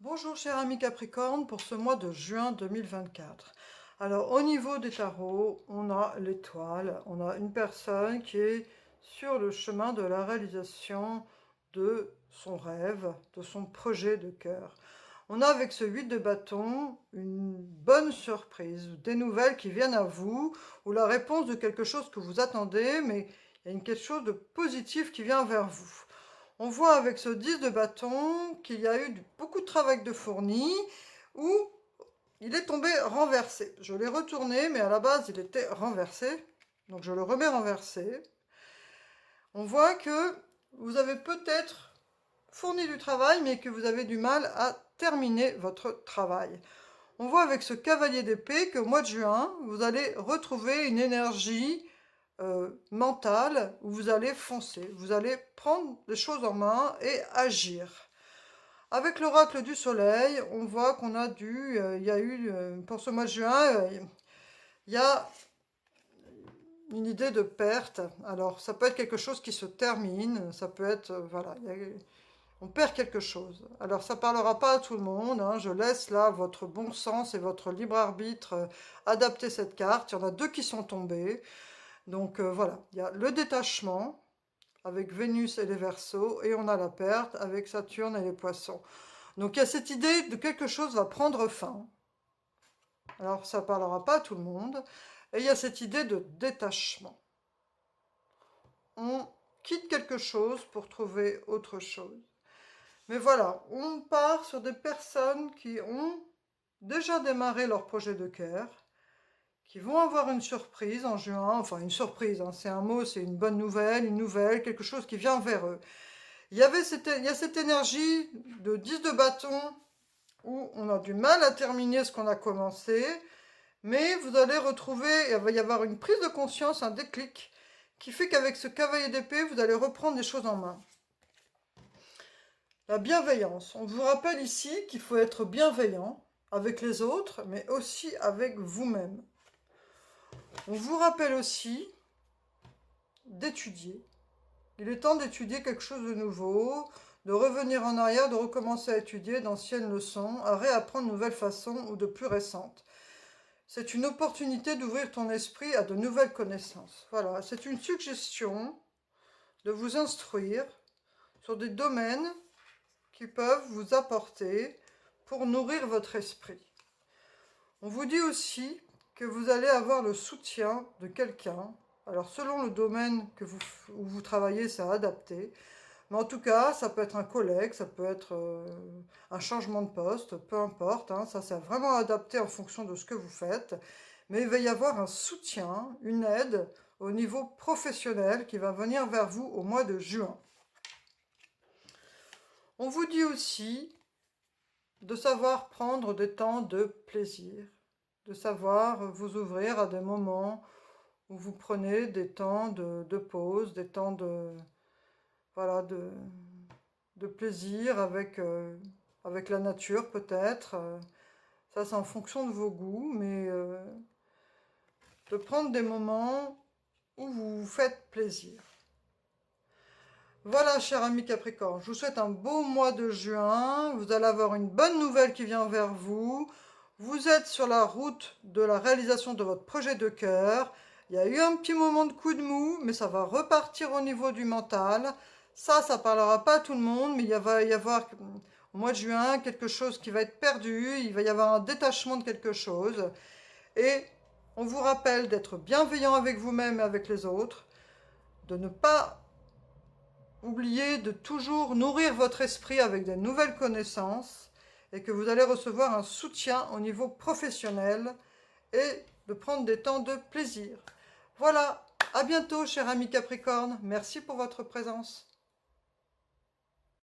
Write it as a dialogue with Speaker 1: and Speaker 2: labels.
Speaker 1: Bonjour chers amis Capricorne pour ce mois de juin 2024. Alors au niveau des tarots, on a l'étoile, on a une personne qui est sur le chemin de la réalisation de son rêve, de son projet de cœur. On a avec ce 8 de bâton une bonne surprise, des nouvelles qui viennent à vous, ou la réponse de quelque chose que vous attendez, mais il y a quelque chose de positif qui vient vers vous. On voit avec ce 10 de bâton qu'il y a eu beaucoup de travail de fourni, où il est tombé renversé. Je l'ai retourné, mais à la base il était renversé, donc je le remets renversé. On voit que vous avez peut-être fourni du travail, mais que vous avez du mal à terminer votre travail. On voit avec ce cavalier d'épée qu'au mois de juin, vous allez retrouver une énergie mentale où vous allez foncer, vous allez prendre les choses en main et agir. Avec l'oracle du soleil, on voit qu'on a il y a eu, pour ce mois de juin, il y a une idée de perte. Alors, ça peut être quelque chose qui se termine, ça peut être, voilà, on perd quelque chose. Alors, ça ne parlera pas à tout le monde, hein, je laisse là votre bon sens et votre libre arbitre adapter cette carte. Il y en a deux qui sont tombés. Donc, voilà, il y a le détachement avec Vénus et les Verseaux, et on a la perte avec Saturne et les Poissons. Donc il y a cette idée de quelque chose va prendre fin. Alors ça ne parlera pas à tout le monde. Et il y a cette idée de détachement. On quitte quelque chose pour trouver autre chose. Mais voilà, on part sur des personnes qui ont déjà démarré leur projet de cœur, qui vont avoir une surprise en juin. Enfin, une surprise, hein, c'est un mot, c'est une bonne nouvelle, une nouvelle, quelque chose qui vient vers eux. Il y a cette énergie de 10 de bâton où on a du mal à terminer ce qu'on a commencé, mais vous allez retrouver, il va y avoir une prise de conscience, un déclic, qui fait qu'avec ce cavalier d'épée, vous allez reprendre les choses en main. La bienveillance. On vous rappelle ici qu'il faut être bienveillant avec les autres, mais aussi avec vous-même. On vous rappelle aussi d'étudier. Il est temps d'étudier quelque chose de nouveau, de revenir en arrière, de recommencer à étudier d'anciennes leçons, à réapprendre de nouvelles façons ou de plus récentes. C'est une opportunité d'ouvrir ton esprit à de nouvelles connaissances. Voilà, c'est une suggestion de vous instruire sur des domaines qui peuvent vous apporter pour nourrir votre esprit. On vous dit aussi que vous allez avoir le soutien de quelqu'un. Alors selon le domaine où vous travaillez, c'est adapté. Mais en tout cas, ça peut être un collègue, ça peut être un changement de poste, peu importe. Hein, ça, c'est vraiment adapté en fonction de ce que vous faites. Mais il va y avoir un soutien, une aide au niveau professionnel qui va venir vers vous au mois de juin. On vous dit aussi de savoir prendre des temps de plaisir, de savoir vous ouvrir à des moments où vous prenez des temps de pause, des temps voilà, de plaisir avec la nature peut-être. Ça, c'est en fonction de vos goûts, mais de prendre des moments où vous vous faites plaisir. Voilà, cher ami Capricorne, je vous souhaite un beau mois de juin. Vous allez avoir une bonne nouvelle qui vient vers vous. Vous êtes sur la route de la réalisation de votre projet de cœur. Il y a eu un petit moment de coup de mou, mais ça va repartir au niveau du mental. Ça parlera pas à tout le monde, mais va y avoir au mois de juin quelque chose qui va être perdu. Il va y avoir un détachement de quelque chose. Et on vous rappelle d'être bienveillant avec vous-même et avec les autres, de ne pas oublier de toujours nourrir votre esprit avec de nouvelles connaissances et que vous allez recevoir un soutien au niveau professionnel et de prendre des temps de plaisir. Voilà, à bientôt, cher ami Capricorne. Merci pour votre présence.